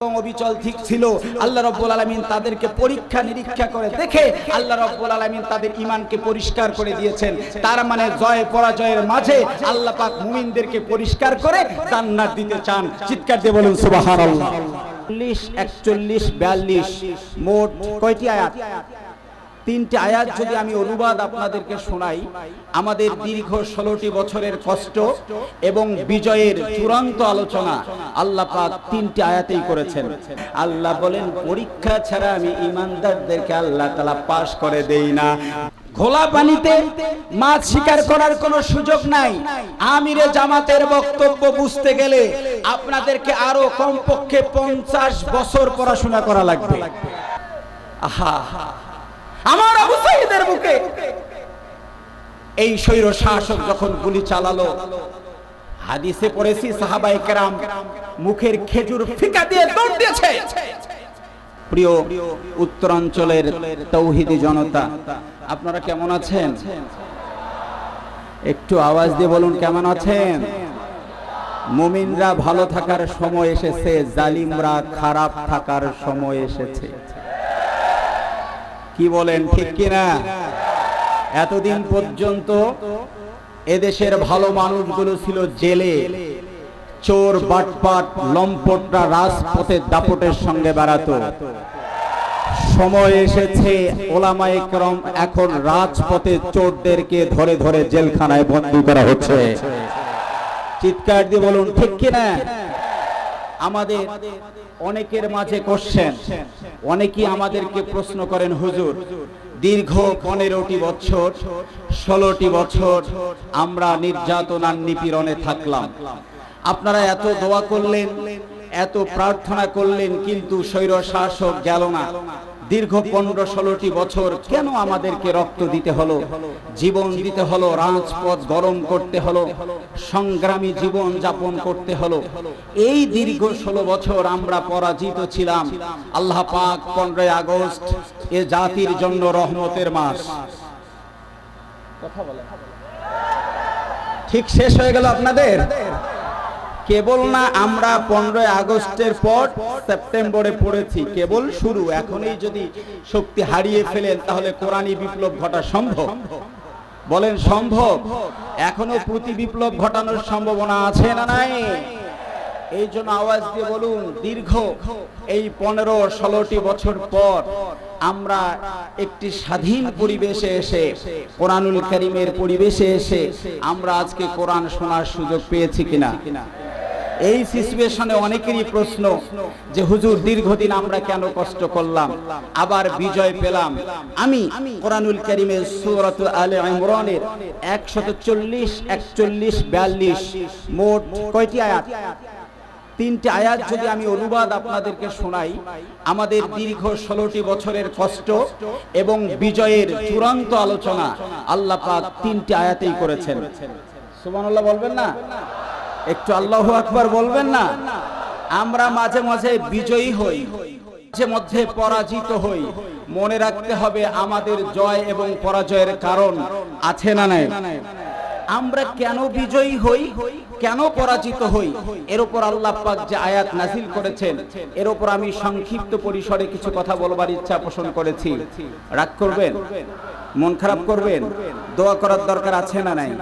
এবং অবিচল ঠিক ছিল। আল্লাহ রাব্বুল আলামিন তাদেরকে পরীক্ষা নিরীক্ষা করে দেখে আল্লাহ রাব্বুল আলামিন তাদের ঈমানকে পরিষ্কার করে দিয়েছেন। তার মানে জয় পরাজয়ের মাঝে আল্লাহ পাক মুমিনদেরকে পরিষ্কার করে জান্নাত দিতে চান। চিৎকার দিয়ে বলুন সুবহানাল্লাহ। 40 41 42 মোট কয়টি আয়াত? তিনটি আয়াত যদি আমি অনুবাদ আপনাদেরকে শোনাই, আমাদের দীর্ঘ 16টি বছরের কষ্ট এবং বিজয়ের চূড়ান্ত আলোচনা আল্লাহ পাক তিনটি আয়াতেই করেছেন। আল্লাহ বলেন, পরীক্ষা ছাড়া আমি ঈমানদারদেরকে আল্লাহ তাআলা পাস করে দেই না। ঘোলা পানিতে মাছ শিকার করার কোনো সুযোগ নাই। আমিরে জামাতের বক্তব্য বুঝতে গেলে আপনাদেরকে আরো কমপক্ষে 50 বছর পড়াশোনা করা লাগবে। আহা, আমার আবু সাঈদের বুকে এই স্বৈর শাসক যখন গুলি চালালো, হাদিসে পড়েছি সাহাবায়ে কেরাম মুখের খেজুর ফিকা দিয়ে দৌড় দিয়েছে। প্রিয় উত্তরাঞ্চলের তাওহীদি জনতা, আপনারা কেমন আছেন? একটু আওয়াজ দিয়ে বলুন, কেমন আছেন? মুমিনরা ভালো থাকার সময় এসেছে, জালিমরা খারাপ থাকার সময় এসেছে। কি বলেন, ঠিক কিনা? এতদিন পর্যন্ত এদেশের ভালো মানুষগুলো ছিল জেলে, চোর বাটপাট লম্পটরা রাজপথে দাপটের সঙ্গে বেড়াতো। সময় এসেছে ওলামায়ে কেরাম এখন রাজপথে চোরদেরকে ধরে ধরে জেলখানায় বন্দী করা হচ্ছে। চিৎকার দিয়ে বলুন, ঠিক কিনা? আমাদের অনেকের মাঝে কোশ্চেন, অনেকেই আমাদেরকে প্রশ্ন করেন, হুজুর দীর্ঘ 15টি বছর 16টি বছর আমরা নির্যাতন আর নিপীড়নে থাকলাম, আপনারা এত দোয়া করলেন, এত প্রার্থনা করলেন, কিন্তু স্বৈর শাসক গেল না। দীর্ঘ 15-16টি বছর কেন আমাদেরকে রক্ত দিতে হলো, জীবন দিতে হলো, রাজপথ গরম করতে হলো, সংগ্রামী জীবন যাপন করতে হলো? এই দীর্ঘ 16 বছর আমরা পরাজিত ছিলাম। আল্লাহ পাক 15 আগস্ট এ জাতির জন্য রহমতের মাস। কথা বলে ঠিক শেষ হয়ে গেল আপনাদের? কেবল না, আমরা 15 আগস্টের পর সেপ্টেম্বরে পড়েছি, কেবল শুরু। এখনই যদি শক্তি হারিয়ে ফেলেন তাহলে কোরআনী বিপ্লব ঘটা সম্ভব? বলেন সম্ভব? এখনো প্রতি বিপ্লব ঘটানোর সম্ভাবনা আছে না নাই? এই জন্য আওয়াজ দিয়ে বলুন, দীর্ঘ এই 15-16টি বছর পর আমরা একটি স্বাধীন পরিবেশে এসে, কোরআনুল কারীমের পরিবেশে এসে আমরা আজকে কোরআন শোনার সুযোগ পেয়েছি কিনা? এই সিচুয়েশনে অনেকেরই প্রশ্ন যে হুজুর দীর্ঘদিন আমরা কেন কষ্ট করলাম, আবার বিজয় পেলাম। আমি কোরআনুল কারীমের সূরা আলে ইমরানের 140 41 42 মোট কয়টি আয়াত? তিনটি আয়াত যদি আমি অনুবাদ আপনাদেরকে শোনাই, আমাদের দীর্ঘ 16টি বছরের কষ্ট এবং বিজয়ের চূড়ান্ত আলোচনা আল্লাহ পাক তিনটি আয়াতেই করেছেন। সুবহানাল্লাহ বলবেন না? একটু আল্লাহু আকবার বলবেন না? আমরা মাঝে মাঝে বিজয়ী হই, মাঝে মধ্যে পরাজিত হই। মনে রাখতে হবে আমাদের জয় এবং পরাজয়ের কারণ আছে না নাই? আমরা কেন বিজয়ী হই, কেন পরাজিত হই, এর উপর আল্লাহ পাক যে আয়াত নাযিল করেছেন, এর উপর আমি সংক্ষিপ্ত পরিসরে কিছু কথা বলবার ইচ্ছা পোষণ করেছি। রাগ করবেন? মন খারাপ করবেন? দোয়া করার দরকার আছে না নাই?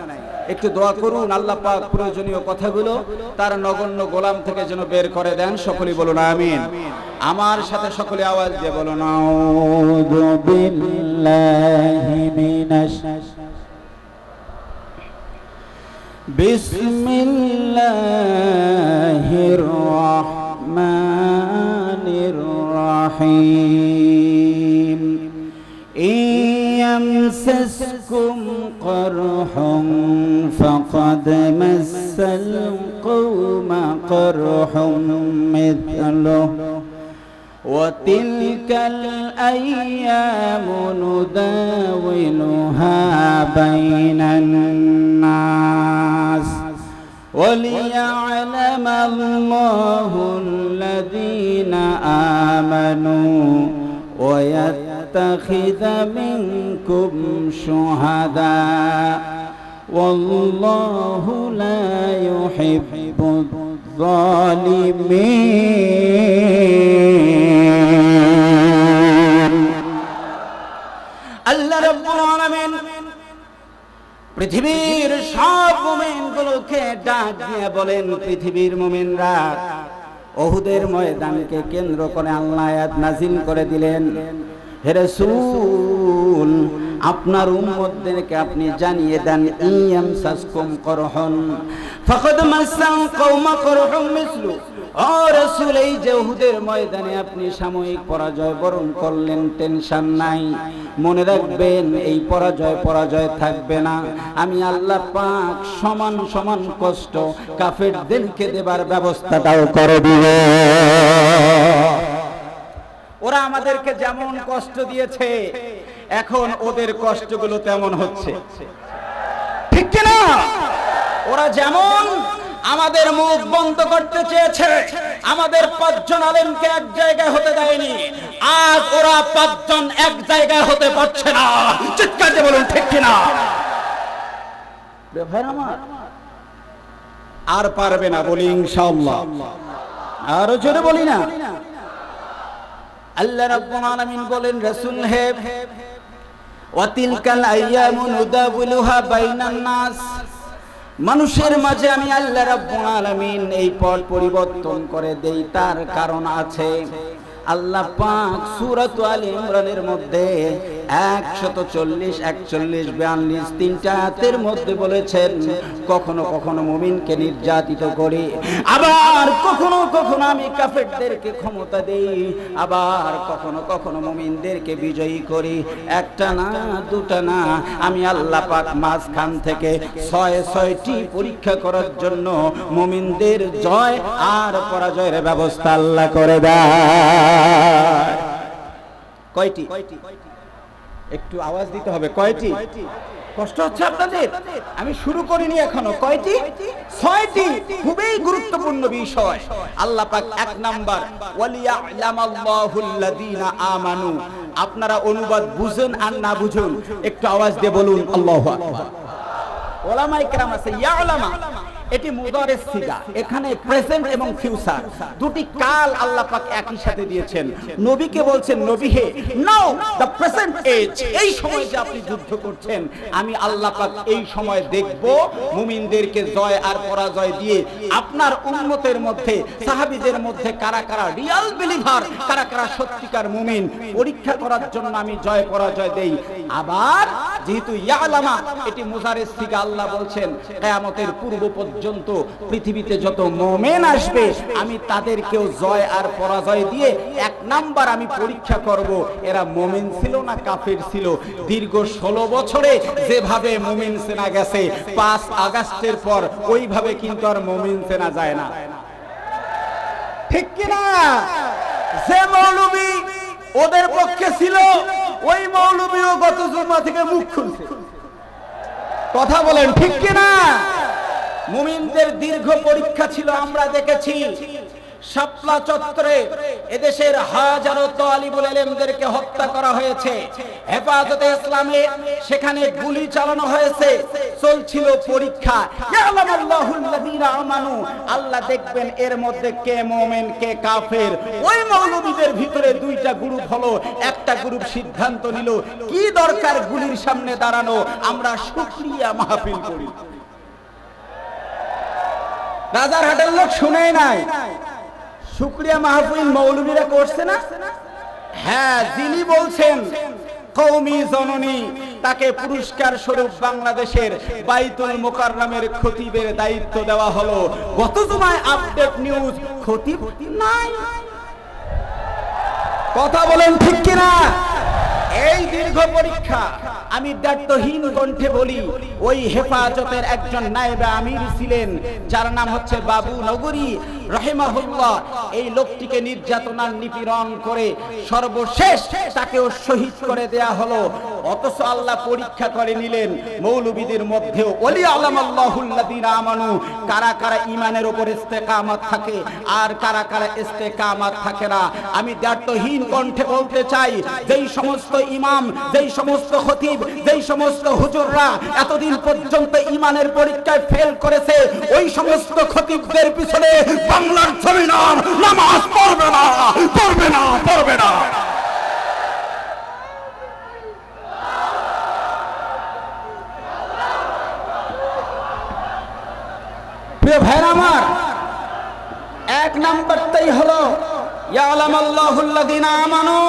একটু দোয়া করুন, আল্লাহ পাক প্রয়োজনীয় কথাগুলো তার নগণ্য গোলাম থেকে যেন বের করে দেন। সকলেই বলুন আমিন। আমার সাথে সকলে আওয়াজ দিয়ে বলুন, আউযু বিল্লাহি মিনাশ বিসমিল্লাহির রাহমানির রাহিম। يمسسكم قرح فقد مس القوم قرح مثله وتلك الأيام نداولها بين الناس وليعلم الله الذين آمنوا ويتخذ منكم شهداء والله لا يحب الظالمين আল্লাহ রাব্বুল আলামিন পৃথিবীর সব মুমিনগুলোকে ডাক দিয়ে বলেন, পৃথিবীর মুমিনরা, উহুদের ময়দানকে কেন্দ্র করে আল্লাহ আয়াত নাযিল করে দিলেন, হে রাসূল আপনার উম্মতদেরকে আপনি জানিয়ে দেন, ইয়ামসাসকুম করহুন ফাকাদ মাসাল কওমা করহুম মিসলু। ও রাসূল, এই যে উহুদের ময়দানে আপনি সাময়িক পরাজয় বরণ করলেন, টেনশন নাই, মনে রাখবেন এই পরাজয় থাকবে না। আমি আল্লাহ পাক সমান সমান কষ্ট কাফেরদেরকে দেবার ব্যবস্থাটাও করে দিব। ওরা আমাদেরকে যেমন কষ্ট দিয়েছে, এখন ওদের কষ্টগুলো তেমন হচ্ছে, ঠিক কি না? ওরা যেমন আমাদের মুখ বন্ধ করতে চেয়েছে, আমাদের 5 জন আলেমকে এক জায়গায় হতে দেয়নি, আজ ওরা 5 জন এক জায়গায় হতে পারছে না। চিৎকার দিয়ে বলুন ঠিক কি না? ভাই আমার আর পারবে না, বলি ইনশাআল্লাহ। আরো জোরে বলি না? আল্লাহ রাব্বুল আলামিন বলেন, রাসূল হে, ওয়া তিলকাল আইয়ামু নুদাবিলুহা বাইনান নাস, মানুষের মাঝে আমি আল্লাহ রাব্বুল আলামিন এই পথ পরিবর্তন করে দেই, তার কারণ আছে। আল্লাহ পাক সূরাত আলে ইমরানের মধ্যে 140, 41, 42 তিনটা আয়াতের মধ্যে বলেছেন, কখনো কখনো মুমিনকে নির্যাতিত করি, আবার কখনো কখনো আমি কাফেরদেরকে ক্ষমতা দেই, আবার কখনো কখনো মুমিনদেরকে বিজয়ী করি। একটা না, দুটা না, আমি আল্লাহ পাক মাঝখান থেকে 6টি পরীক্ষা করার জন্য মুমিনদের জয় আর পরাজয়ের ব্যবস্থা আল্লাহ করে দেয়। কয়টি? একটু আওয়াজ দিতে হবে। কয়টি? কষ্ট হচ্ছে আপনাদের? আমি শুরু করিনি এখনো। কয়টি? 6টি। খুবই গুরুত্বপূর্ণ বিষয়। আল্লাহ পাক 1 নাম্বার, ওয়ালিয়া'লামাল্লাহুল্লাযীনা আমানু। আপনারা অনুবাদ বুঝেন আর না বুঝুন একটু আওয়াজ দিয়ে বলুন আল্লাহু আকবার। ওলামায়ে কেরাম আছে, ইয়া'লামা এটি মুদারেস সিগা, এখানে প্রেজেন্ট এবং ফিউচার দুটি কাল আল্লাহ পাক একই সাথে দিয়েছেন। নবীকে বলছেন, নবী হে, নাও দ্য প্রেজেন্ট এজ, এই সময় যে আপনি যুদ্ধ করছেন, আমি আল্লাহ পাক এই সময় দেখব মুমিনদেরকে জয় আর পরাজয় দিয়ে আপনার উম্মতের মধ্যে, সাহাবীদের মধ্যে কারা কারা রিয়াল বিলিভার, কারা কারা সত্যিকার মুমিন, পরীক্ষা করার জন্য আমি জয় পরাজয় দেই। আবার যেহেতু ইয়ালামা এটি মুদারেস সিগা, আল্লাহ বলছেন কিয়ামতের পূর্ব পর্যন্ত পৃথিবীতে যত মুমিন আসবে আমি তাদেরকেও জয় আর পরাজয় দিয়ে 1 নাম্বার আমি পরীক্ষা করব, এরা মুমিন ছিল না কাফের ছিল। দীর্ঘ 16 বছরে যেভাবে মুমিন সেনা গেছে, 5 আগস্টের পর ওইভাবে কিন্তু আর মুমিন সেনা যায় না, ঠিক কি না? যে মৌলবী ওদের পক্ষে ছিল, ওই মৌলবীও গত জুমা থেকে মুখ খুলছে। কথা বলেন ঠিক কি না? মুমিনদের দীর্ঘ পরীক্ষা ছিল, আমরা দেখেছি শাপলা চত্বরে এদেশের হাজারো তালিবুল ইলমদেরকে হত্যা করা হয়েছে। হেফাজতে ইসলামে সেখানে গুলি চালানো হয়েছে, চলছিল পরীক্ষা। ইয়ালামাল্লাহুল্লাযীনা আমানু, আল্লাহ দেখবেন এর মধ্যে কে মুমিন কে কাফের। ওই মৌলবীদের ভিতরে 2টা গ্রুপ হলো, একটা গ্রুপ সিদ্ধান্ত নিল কি দরকার গুলির সামনে দাঁড়ানো, আমরা শুকরিয়া মাহফিল করি। রাজারহাটের লোক শুনে নাই, শুকরিয়া মাহফিল মৌলবীরা করছে না? হ্যাঁ, যিনি বলছেন কওমি জননী, তাকে পুরস্কার স্বরূপ বাংলাদেশের বাইতুল মুকাররমের খতিবের দায়িত্ব দেওয়া হলো। গত জুমায় আপডেট নিউজ, খতিব নাই। কথা বলেন ঠিক কিনা? এই দীর্ঘ পরীক্ষা আমি দায়িত্বহীন কণ্ঠে বলি, ওই হেফাজতের একজন নায়েবে আমির ছিলেন, যার নাম হচ্ছে বাবু নগরী রাহিমাহুল্লাহ। এই লোকটিকে নির্যাতনার নিপীড়ন করে সর্বশেষ তাকেও শহীদ করে দেয়া হলো। অথচ আল্লাহ পরীক্ষা করে নিলেন মৌলবীদের মধ্যেও ওয়ালিয়া'লামাল্লাহুল্লাযীনা আমানু, কারা কারা ঈমানের উপর ইস্তেকামত থাকে আর কারা কারা ইস্তেকামত থাকে না। আমি দায়িত্বহীন কণ্ঠে বলতে চাই, যেই সমস্ত ইমাম, যেই সমস্ত খতিব যেই সমস্ত হুজুররা এতদিন পর্যন্ত ঈমানের পরীক্ষায় ফেল করেছে, ওই সমস্ত খতিবদের পিছনে বাংলার জমিন আর নামাজ পড়বে না, পড়বে না, পড়বে না। প্রিয় ভাইরা আমার, এক নাম্বারটাই হলো ইয়ালামাল্লাহুল্লাযিনা আমানু।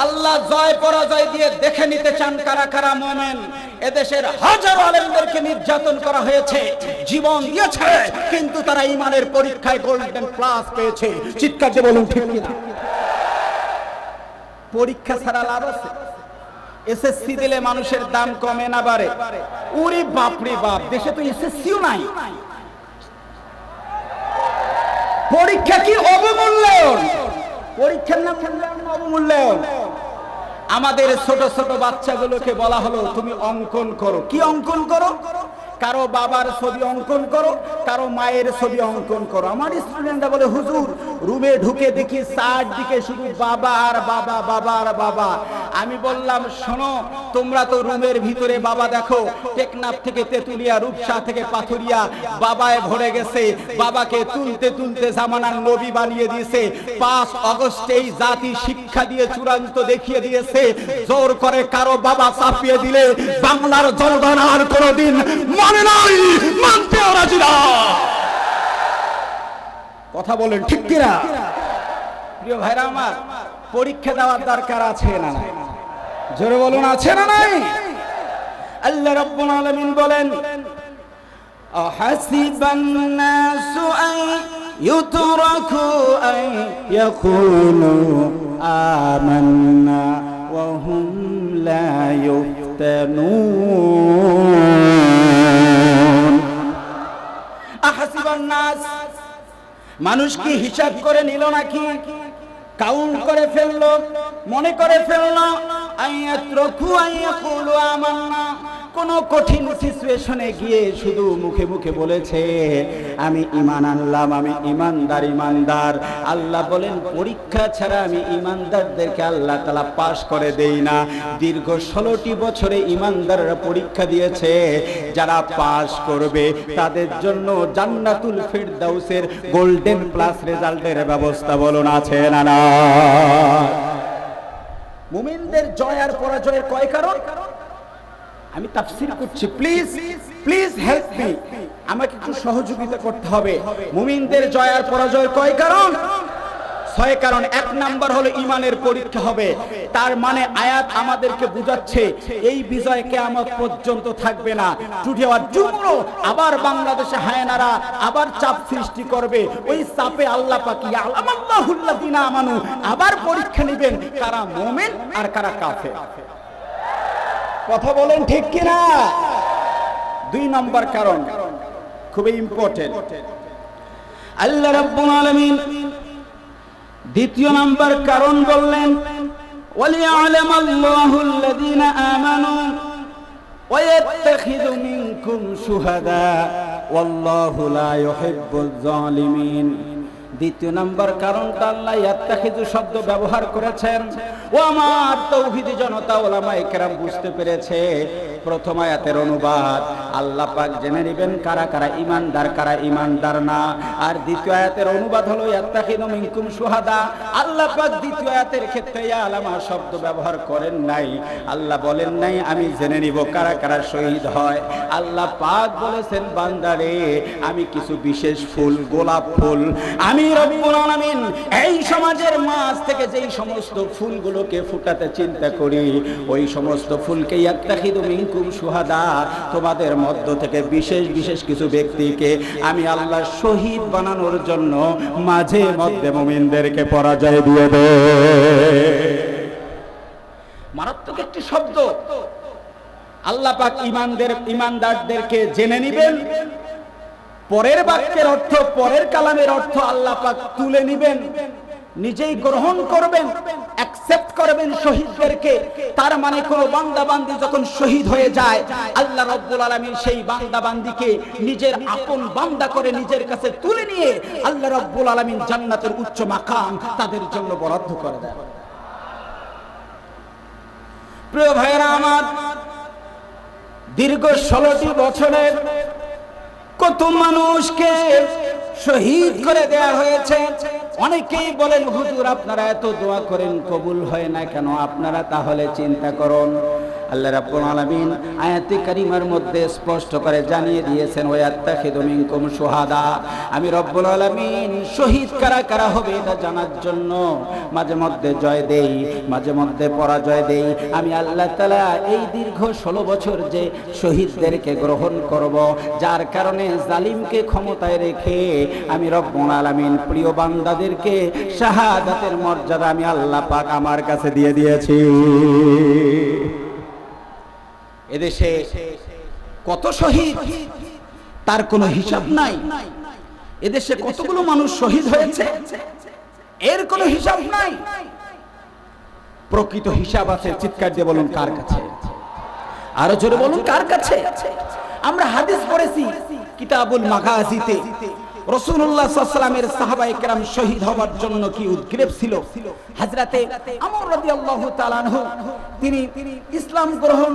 আল্লাহ জয় পরাজয় দিয়ে দেখে নিতে চান কারা কারা মুমিন। এদেশের হাজারো আলেমদেরকে নির্যাতন করা হয়েছে, জীবন দিয়েছে, কিন্তু তারা ঈমানের পরীক্ষায় গোল্ডেন প্লাস পেয়েছে। চিৎকার দিয়ে বলুন ঠিক কিনা? পরীক্ষা ছাড়া লাভ আছে? এসএসসি দিলে মানুষের দাম কমে না বাড়ে? ওরে বাপ রে বাপ, দেশে তো এসএসসিও নাই। পরীক্ষা কি অবমূল্যায়ন? পরীক্ষার নাম অবমূল্যায়ন। আমাদের ছোট ছোট বাচ্চাগুলোকে বলা হলো তুমি অঙ্কন করো। কি অঙ্কন করো? কারো বাবার ছবি অঙ্কন করো, কারো মায়ের ছবি অঙ্কন করো। আমার স্টুডেন্টরা বলে হুজুর রুমে ঢুকে দেখি চারদিকে শুধু বাবা আর বাবা, বাবা আর বাবা। আমি বললাম শোনো, তোমরা তো রুমের ভিতরে বাবা দেখো, টেকনাফ থেকে তেতুলিয়া, রূপসা থেকে পাথুরিয়া বাবায় ভরে গেছে। বাবাকে তুলতে তুলতে জামানার নবী বানিয়ে দিয়েছে। 5 আগস্টে এই জাতি শিক্ষা দিয়ে চূড়ান্ত দেখিয়ে দিয়েছে, জোর করে কারো বাবা চাপিয়ে দিলে বাংলার জনগণ আর কোনোদিন মানে নাই, মানতেও রাজি না। কথা বলেন ঠিক কিনা? প্রিয় ভাইরা আমার, পরীক্ষা দেওয়ার দরকার আছে না নাই? জোরে বলুন আছে না নাই? আল্লাহ রাব্বুল আলামিন বলেন আহাসিবান নাসু আন ইউতরাকু আন ইয়াকুলু আমান্না ওয়া হুম লা ইফতানুন। আহাসিবান নাস, মানুষ কি হিসাব করে নিল নাকি? কাউন্ট করে ফেললো, মনে করে ফেললো আয়াতরকু আয়াকুলু আমান্না। কোন কঠিন সিচুয়েশনে গিয়ে শুধু মুখে মুখে বলেছে আমি ঈমান আনলাম, আমি ঈমানদার, ঈমানদার। আল্লাহ বলেন পরীক্ষা ছাড়া আমি ঈমানদারদেরকে আল্লাহ তাআলা পাস করে দেই না। দীর্ঘ 16টি বছরে ঈমানদাররা পরীক্ষা দিয়েছে, যারা পাস করবে তাদের জন্য জান্নাতুল ফিরদাউসের গোল্ডেন প্লাস রেজাল্টের ব্যবস্থা বলুন আছে না না? মুমিনদের জয় আর পরাজয়ের কয় কারণ? আমি তাফসীর করছি, প্লিজ প্লিজ হেল্প মি, আমাকে একটু সহযোগিতা করতে হবে। মুমিনদের জয় আর পরাজয়ের কয় কারণ? 6 কারণ। 1 নাম্বার হলো ঈমানের পরীক্ষা হবে। তার মানে আয়াত আমাদেরকে বুঝাচ্ছে এই বিজয় কিয়ামত পর্যন্ত থাকবে না। টুডে আর টুমরো আবার বাংলাদেশে হায়নারা আবার চাপ সৃষ্টি করবে। ওই চাপে আল্লাহ পাক ইয়ালামাল্লাহুল্লাযিনা আমানু আবার পরীক্ষা নেবেন কারা মুমিন আর কারা কাফের। কথা বলেন ঠিক কিনা? 2 নম্বর কারণ খুবই ইম্পর্টেন্ট। আল্লাহ রাব্বুল আলামিন 2য় নাম্বার কারণ বললেন ওয়ালিয়ালামাল্লাহুল্লাযিনা আমানু ওয়া ইয়াত্তাখিযু মিনকুম শুহাদা ওয়াল্লাহু লা ইউহিব্বুয যালিমিন। 2য় নাম্বার কারণটা আল্লাহ ইয়াত্তাখিযু শব্দ ব্যবহার করেছেন। ও আমার তাওহীদি জনতা, ওলামায়ে কেরাম বুঝতে পেরেছে। প্রথম আয়াতের অনুবাদ আল্লাহ পাক জেনে নেবেন কারা কারা ঈমানদার, কারা ঈমানদার না। আর 2য় আয়াতের অনুবাদ হলো ইয়াত্তাখিযু মিনকুম শুহাদা। আল্লাহ পাক 2য় আয়াতের ক্ষেত্রে ইয়ালামা শব্দ ব্যবহার করেন নাই। আল্লাহ বলেন নাই আমি জেনে নিব কারা কারা শহীদ হয়। আল্লাহ পাক বলেছেন বান্দারে আমি কিছু বিশেষ ফুল, গোলাপ ফুল, আমি রব্বুল আলামিন এই সমাজের মাঝ থেকে যেই সমস্ত ফুলগুলোকে ফুটাতে চিন্তা করি, ওই সমস্ত ফুলকে ইয়াত্তাখিযু মিনকুম শুহাদা, তোমাদের মধ্য থেকে বিশেষ বিশেষ কিছু ব্যক্তিকে আমি আল্লাহ শহীদ বানানোর জন্য মাঝে মধ্যে মুমিনদেরকে পরাজয় দিয়ে দেয়। মারাত্মক একটি শব্দ। আল্লাহ পাক ঈমানদারদেরকে জেনে নেবেন। পরের বাক্যের অর্থ, পরের কালামের অর্থ আল্লাহ পাক তুলে নেবেন, নিজেই গ্রহণ করবেন, অ্যাকসেপ্ট করবেন শহীদদেরকে। তার মানে কোন বান্দা বান্দি যখন শহীদ হয়ে যায়, আল্লাহ রাব্বুল আলামিন সেই বান্দা বান্দিকে নিজের আপন বান্দা করে নিজের কাছে তুলে নিয়ে আল্লাহ রাব্বুল আলামিন জান্নাতের উচ্চ মাকাম তাদের জন্য বরাদ্দ করে দেন। প্রিয় ভাইরা আমার, দীর্ঘ 16টি বছরের কত মানুষকে শহীদ করে দেয়া হয়েছে। অনেকেই বলেন হুজুর আপনারা এত দোয়া করেন কবুল হয় না কেন? আপনারা তাহলে চিন্তা করুন, আল্লাহ রাব্বুল আলামিন আয়াতে কারিমার মধ্যে স্পষ্ট করে জানিয়ে দিয়েছেন ওয়াত্তাখিযু মিনকুম শুহাদা। আমি রব্বুল আলামিন শহীদ কারা কারা হবে এটা জানার জন্য মাঝে মধ্যে জয় দেই, মাঝে মধ্যে পরাজয় দেই। আমি আল্লাহ তাআলা এই দীর্ঘ 16 বছর যে শহীদদেরকে গ্রহণ করব, যার কারণে জালিমকে ক্ষমতায় রেখে আমি রব্বুল আলামিন প্রিয় বান্দাদেরকে শাহাদাতের মর্যাদা আমি আল্লাহ পাক আমার কাছে দিয়ে দিয়েছি। এদেশে কত শহীদ তার কোনো হিসাব নাই। এদেশে কতগুলো মানুষ শহীদ হয়েছে এর কোনো হিসাব নাই। প্রকৃত হিসাব আছে, চিৎকার দিয়ে বলুন কার কাছে? আরো জোরে বলুন কার কাছে? আমরা হাদিস পড়েছি কিতাবুল মাগাজিতে, রাসূলুল্লাহ সাল্লাল্লাহু আলাইহি ওয়াসাল্লামের সাহাবায়ে কেরাম শহীদ হওয়ার জন্য কি উদ্গ্রীব ছিল। হযরতে আমর রাদিয়াল্লাহু তাআলা আনহু তিনি ইসলাম গ্রহণ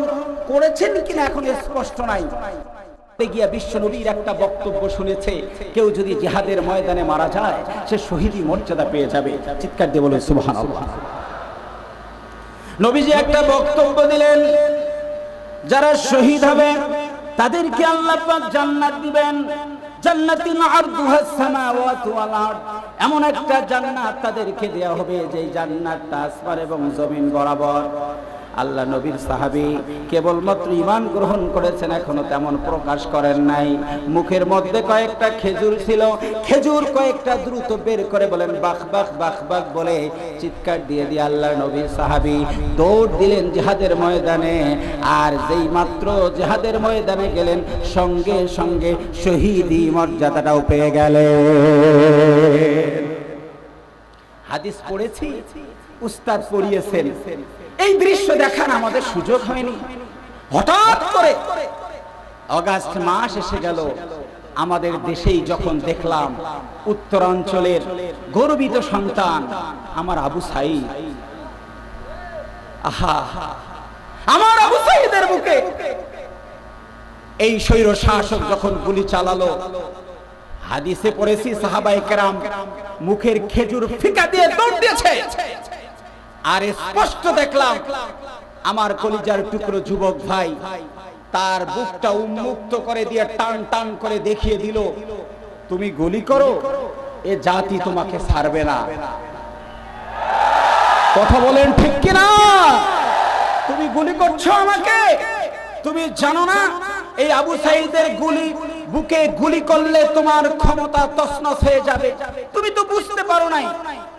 করেছেন কিনা এখন স্পষ্ট নাই। গিয়া বিশ্ব নবীর একটা বক্তব্য শুনেছে, কেউ যদি জিহাদের ময়দানে মারা যায় সে শহীদি মর্যাদা পেয়ে যাবে। চিৎকার দিয়ে বলুন সুবহানাল্লাহ। নবীজি একটা বক্তব্য দিলেন, যারা শহীদ হবে তাদেরকে আল্লাহ পাক জান্নাত দিবেন। জান্নাতিন আরদুহাস সামাওয়াতু ওয়াল আরদ, এমন একটা জান্নাত তাদেরকে দেয়া হবে যে জান্নাতটা আসমান এবং জমিন বরাবর। আল্লাহ নবীর সাহাবী কেবলমাত্র ঈমান গ্রহণ করেছেন, এখনো তেমন প্রকাশ করেন নাই। মুখের মধ্যে কয়েকটা খেজুর ছিল, খেজুর কয়েকটা দ্রুত বের করে বলেন বাখ বাখ বাখ বাখ বলে চিৎকার দিয়ে দিয়ে আল্লাহ নবীর সাহাবী দৌড় দিলেন জিহাদের ময়দানে। আর যেই মাত্র জিহাদের ময়দানে গেলেন সঙ্গে সঙ্গে শহীদি মর্যাদাটাও পেয়ে গেলেন। হাদিস পড়েছি, উস্তাদ পড়িয়েছেন। এই দৃশ্য দেখার আমাদের সুযোগ হয়নি। হঠাৎ করে আগস্ট মাস এসে গেল, আমাদের দেশেই যখন দেখলাম উত্তরাঞ্চলের গর্বিত সন্তান আমার আবু সাঈদ, আহা আমার আবু সাঈদের বুকে এই স্বৈর শাসক যখন গুলি চালালো, হাদিসে পড়েছি সাহাবায়ে কেরাম মুখের খেজুর ফিকা দিয়ে দৌড় দিয়েছে। আর স্পষ্ট দেখলাম আমার কলিজার টুকরো যুবক ভাই তার বুকটা উন্মুক্ত করে দিয়ে টান টান করে দেখিয়ে দিল, তুমি গুলি করো, এ জাতি তোমাকে ছাড়বে না। কথা বলেন ঠিক কিনা? তুমি গুলি করছো আমাকে, তুমি জানো না এই আবু সাঈদের গুলি বুকে গুলি করলে তোমার ক্ষমতা তছনছ হয়ে যাবে। তুমি তো বুঝতে পারো নাই।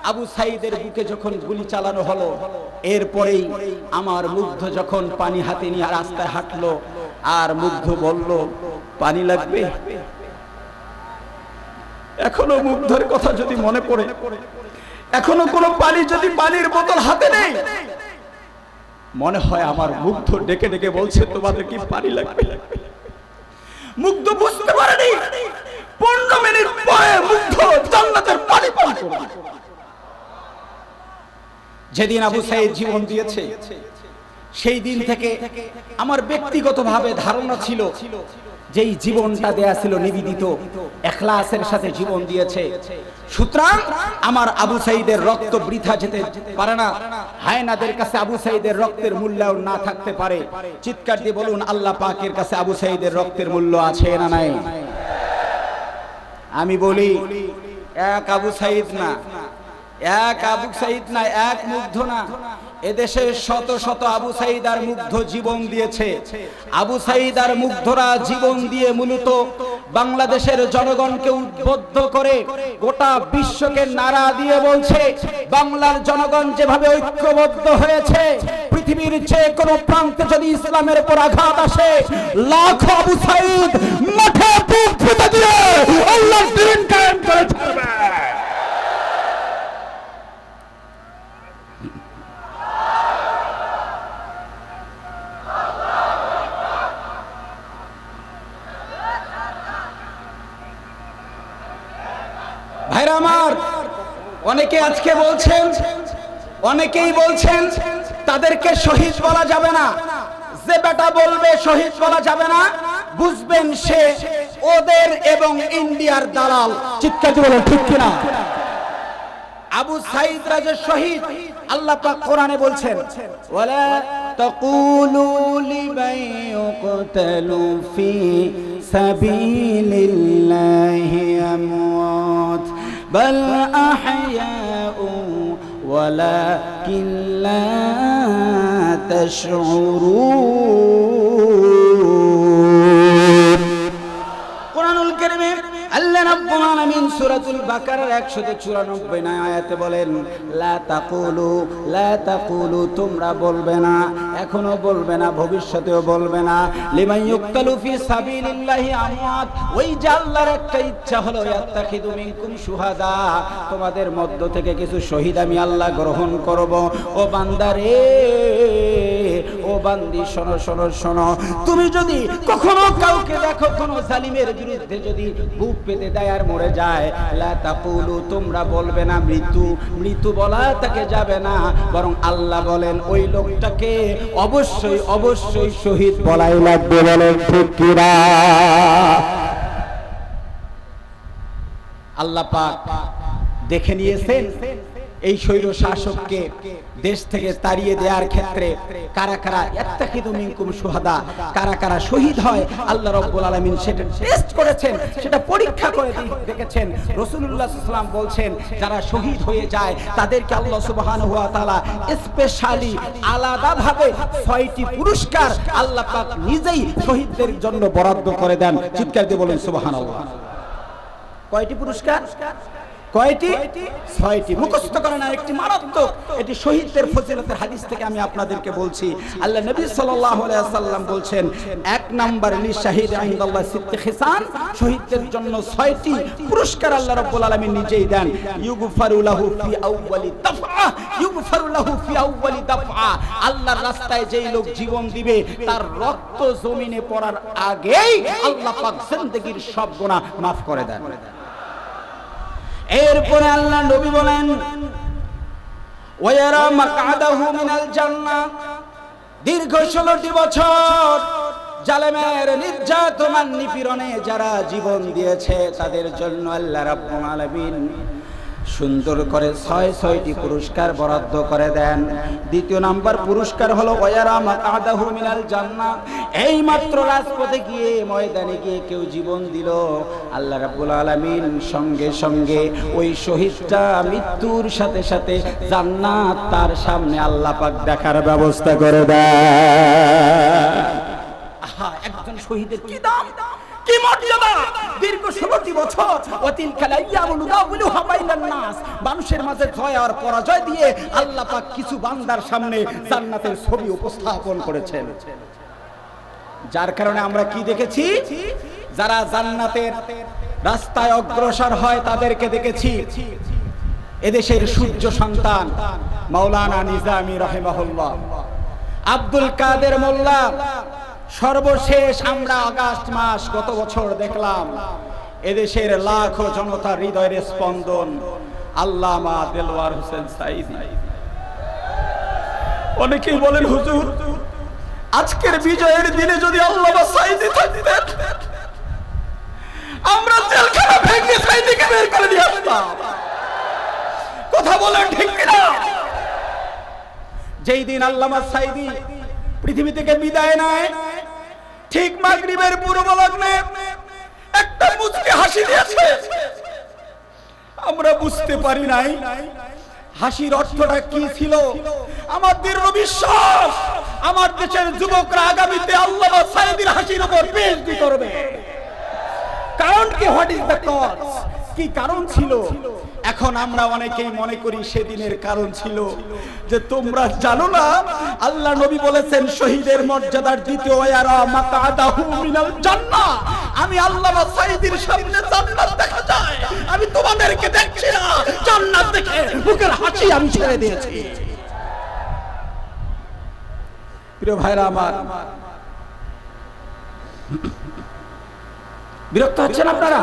আবু সাঈদের বুকে যখন গুলি চালানো হলো, এরপরেই আমার মুগ্ধ যখন পানি হাতে নিয়ে রাস্তায় হাঁটলো, আর মুগ্ধ বলল পানি লাগবে। এখনো মুগ্ধের কথা যদি মনে পড়ে, এখনো কোনো পানি যদি পানির বোতল হাতে নেই, মনে হয় আমার মুগ্ধ ডেকে ডেকে বলছে তোমাদের কি পানি লাগবে? মুগ্ধ বুঝতে পারেনি 15 মিনিট পরে মুগ্ধ জান্নাতের পানি পান করবে। যেদিন আবু সাঈদ জীবন দিয়েছে সেই দিন থেকে আমার ব্যক্তিগতভাবে ধারণা ছিল যেই জীবনটা দেয়া ছিল নিবেদিত ইখলাসের সাথে জীবন দিয়েছে, সুতরাং আমার আবু সাঈদের রক্ত বৃথা যেতে পারে না। হায়নাদের কাছে আবু সাঈদের রক্তের মূল্যায়ন না থাকতে পারে। চিৎকার দিয়ে বলুন আল্লাহ পাকের কাছে আবু সাঈদের রক্তের মূল্য আছে না নাই? আমি বলি এক আবু সাঈদ না, এক আবু সাঈদ না, এক মুগ্ধ না, এদেশে শত শত আবু সাঈদ আর মুগ্ধ জীবন দিয়েছে। আবু সাঈদ আর মুগ্ধরা জীবন দিয়ে মূলত বাংলাদেশের জনগণকে উদ্বুদ্ধ করে গোটা বিশ্বকে নারা দিয়ে বলছে, বাংলার জনগণ যেভাবে ঐক্যবদ্ধ হয়েছে, পৃথিবীর যে কোনো প্রান্তে যদি ইসলামের উপর আঘাত আসে, লাখো আবু সাঈদ মাঠে বুক ফুটে দিয়ে আল্লাহর দ্বীন কায়েম করে ছাড়বে। ভাইরা আমার, অনেকে আজকে বলছেন, অনেকেই বলছেন তাদেরকে শহীদ বলা যাবে না, যে বেটা বলবে শহীদ বলা যাবে না, বুঝবেন সে ওদের এবং ইন্ডিয়ার দালাল। চিৎকার দিয়ে বলেন ঠিক কিনা? আবু সাঈদ রাজে শহীদ, আল্লাহ পাক কোরআনে বলছেন, ওয়ালা তাকুলু লিমান ইউকতালু ফি সাবিলিল্লাহি আমওয়াত বাল আহইয়াউ ওয়ালাকিন লা তাশউরুন। কোরআনুল কারীমে আল্লাহ রাব্বুল আলামিন সূরাতুল বাকারার 194 আয়াতে বলেন, লা তাকুলু তোমরা বলবে না, এখনো বলবে না, ভবিষ্যতেও বলবে না, লিমান ইউকতালু ফি সাবিলিল্লাহি আমওয়াত, ওই যে আল্লাহর একটা ইচ্ছা হলো ইয়াত্তাখিযু মিনকুম শুহাদা, তোমাদের মধ্য থেকে কিছু শহীদ আমি আল্লাহ গ্রহণ করব। ও বান্দা রে, ও বান্দি, শোনো শোনো শোনো, তুমি যদি কখনো কাউকে দেখো কোন জালিমের বিরুদ্ধে যদি বুক পেতে দেয় আর মরে যায়, লা তাকুলু তোমরা বলবে না মৃত্যু, মৃত্যু বলা তাকে যাবে না, বরং আল্লাহ বলেন ওই লোকটাকে অবশ্যই অবশ্যই শহীদ বলাই লাগবে। বলেন ঠিক কিনা? আল্লাহ পাক দেখে নিয়েছেন এই স্বৈর শাসককে দেশ থেকে তাড়িয়ে দেওয়ার ক্ষেত্রে কারা কারা ইয়াত্তাখিযু মিনকুম শুহাদা, কারা কারা শহীদ হয়, আল্লাহ রাব্বুল আলামিন সেটা টেস্ট করেছেন, সেটা পরীক্ষা করে দেখেছেন। রাসূলুল্লাহ সাল্লাল্লাহু আলাইহি ওয়াসাল্লাম বলছেন, যারা শহীদ হয়ে যায় তাদেরকে আল্লাহ সুবহানাহু ওয়া তাআলা স্পেশালি আলাদাভাবে 6টি পুরস্কার আল্লাহ পাক নিজেই শহীদদের জন্য বরাদ্দ করে দেন। চিৎকার দিয়ে বলেন সুবহানাল্লাহ। কয়টি পুরস্কার? কয়টি? 6টি। মুখস্থ করেন। আর একটি মারাত্মক, এটি শহীদদের ফজিলতের হাদিস থেকে আমি আপনাদেরকে বলছি। আল্লাহ নবী সাল্লাল্লাহু আলাইহি ওয়াসাল্লাম বলছেন, 1 নাম্বার লিশাহিদ ইনদাল্লাহ সিত্তে খিসান, শহীদদের জন্য 6টি পুরস্কার আল্লাহ রাব্বুল আলামিন নিজেই দেন। ইউগফারু লাহু ফি আউয়ালি দাফআ, ইউগফারু লাহু ফি আউয়ালি দাফআ, আল্লাহর রাস্তায় যেই লোক জীবন দিবে তার রক্ত জমিনে পড়ার আগেই আল্লাহ পাক জিন্দেগীর সব গুনাহ maaf করে দেন। এরপরে আল্লাহ নবী বলেন, ওয়ায়ারা মাকআদাহু মিনাল জান্নাহ, দীর্ঘ 16টি বছর জালেমের নির্যাতন নিপীড়নে যারা জীবন দিয়েছে তাদের জন্য আল্লাহ রাব্বুল আলামিন সুন্দর করে 6টি পুরস্কার বরাদ্দ করে দেন। দ্বিতীয় নাম্বার পুরস্কার হলো ওয়ায়ারা মাকআদাহু মিনাল জান্নাহ, এই মাত্র রাজপথে গিয়ে ময়দানে গিয়ে কেউ জীবন দিল, আল্লাহ রাব্বুল আলামিন সঙ্গে সঙ্গে ওই শহীদটা মৃত্যুর সাথে সাথে জান্নাত তার সামনে আল্লাহ পাক দেখার ব্যবস্থা করে দেয়। আহা, একজন শহীদের কি দাম, কি মর্যাদা! দীর্ঘ 16টি বছর ওয়াতিলকাল আইয়ামু নুদাউলুহা বাইনান নাস, মানুষের মাঝে জয় আর পরাজয় দিয়ে আল্লাহ পাক কিছু বান্দার সামনে জান্নাতের ছবি উপস্থাপন করেছেন। যার কারণে আমরা কি দেখেছি, যারা জান্নাতের রাস্তায় অগ্রসর হয় তাদেরকে দেখেছি। এদেশের সূর্য সন্তান মাওলানা নিজামী রাহিমাহুল্লাহ, আব্দুল কাদের মোল্লা, সর্বশেষ আমরা আগস্ট মাস গত বছর দেখলাম এদেশের লাখো জনতার হৃদয়ের স্পন্দন আল্লামা দেলওয়ার হোসেন সাঈদী। অনেকেই বলেন, হুজুর আজকের বিজয়ের দিনে যদি আল্লামা সাঈদী থাকতেন আমরা জেলখানা ভেঙে সাঈদীকে বের করে দিয়ে আসতাম। কথা বলেন ঠিক কিনা? যেই দিন আল্লামা সাঈদী পৃথিবী থেকে বিদায় নেয়, ঠিক মাগরিবের পূর্ব লগ্নে একটা মুচকি হাসি দিয়েছে। আমরা বুঝতে পারি নাই হাসির অর্থটা কি ছিল। আমার দৃঢ় বিশ্বাস আমার দেশের যুবকরা আগামীতে আল্লামা সাঈদীর হাসির উপর পিএইচডি করবে। কারণ কি, হোয়াট ইজ দ্য কজ, কি কারণ ছিল? এখন আমরা অনেকেই মনে করি সেদিনের কারণ ছিল যে তোমরা জানো না আল্লাহ নবী বলেছেন শহীদের মর্যাদার দ্বিতীয় ওয়ারা মাকআদাহু মিনাল জান্নাহ, আমি আল্লামা সাঈদীর সামনে জান্নাত দেখা যায়, আমি তোমাদেরকে দেখছি না, জান্নাত দেখে বুকের হাসি আমি ছেড়ে দিয়েছি। প্রিয় ভাইরা আমার, বিরক্ত হচ্ছেন আপনারা,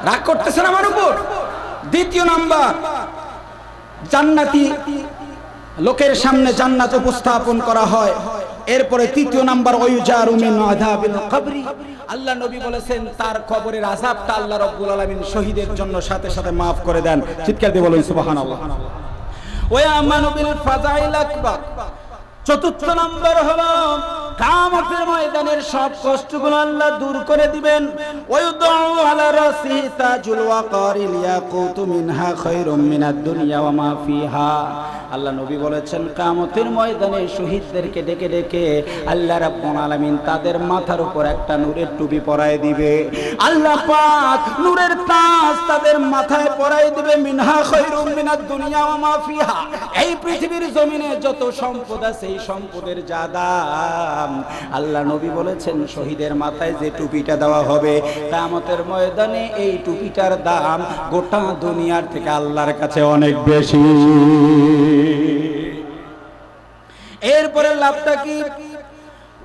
রাগ করতেছেন আমার উপর? দ্বিতীয় নাম্বার, জান্নাতি লোকের সামনে জান্নাত উপস্থাপন করা হয় এরপরে তৃতীয় নাম্বার ওয়ুজারু মিন আযাবিল কবরি, আল্লাহ নবী বলেছেন তার কবরের আযাবটা আল্লাহ রাব্বুল আলামিন শহীদের জন্য সাথে সাথে maaf করে দেন। চিৎকার দিয়ে বলুন সুবহানাল্লাহ। ওয়া আমানু বিল ফাযাইল আকবার, চতুর্থ নম্বর হলো কিয়ামতের ময়দানের সব কষ্টগুলো আল্লাহ দূর করে দিবেন। ওয়ায়ুদাউ আলা রাসি তাজুল ওয়াকারিল ইয়াকুতু মিনহা খায়রুম মিনাদ দুনিয়া ওয়া মা ফিহা। আল্লাহ নবী বলেছেন কিয়ামতের ময়দানে শহীদদেরকে ডেকে ডেকে আল্লাহ রাব্বুল আলামিন তাদের মাথার উপর একটা নূরের টুপি পরায় দিবে। আল্লাহ পাক নূরের তাজ তাদের মাথায় পরায় দিবে। মিনহা খায়রুম মিনাদ দুনিয়া ওয়া মা ফিহা, এই পৃথিবীর জমিনে যত সম্পদ আছে এই সম্পদের যা দাম, আল্লাহ নবী বলেছেন শহীদের মাথায় যে টুপিটা দেওয়া হবে কিয়ামতের ময়দানে এই টুপিটার দাম গোটা দুনিয়ার থেকে আল্লাহর কাছে অনেক বেশি। এরপরে লাভটা কি?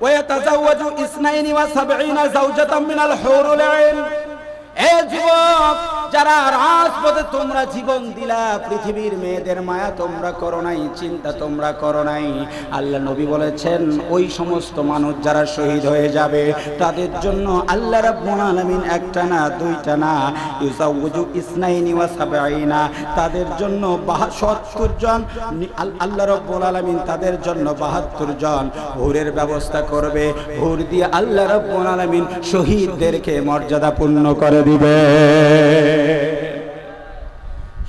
ওয়াতাজাওয়াজু 72 যাওজাতাম মিনাল হুরুল আইন। এ যুবক যারা রাজপথে তোমরা জীবন দিলা, পৃথিবীর মেয়েদের মায়া তোমরা করো নাই, চিন্তা তোমরা করো নাই, আল্লাহ নবী বলেছেন ওই সমস্ত মানুষ যারা শহীদ হয়ে যাবে তাদের জন্য আল্লাহ রাব্বুল আলামিন একটা না দুইটা না, ইউজাউজু 72, তাদের জন্য 72 জন আল্লাহ রাব্বুল আলামিন তাদের জন্য 72 জন হুরের ব্যবস্থা করবে। হুর দিয়ে আল্লাহ রাব্বুল আলামিন শহীদদেরকে মর্যাদাপূর্ণ করে দিবে।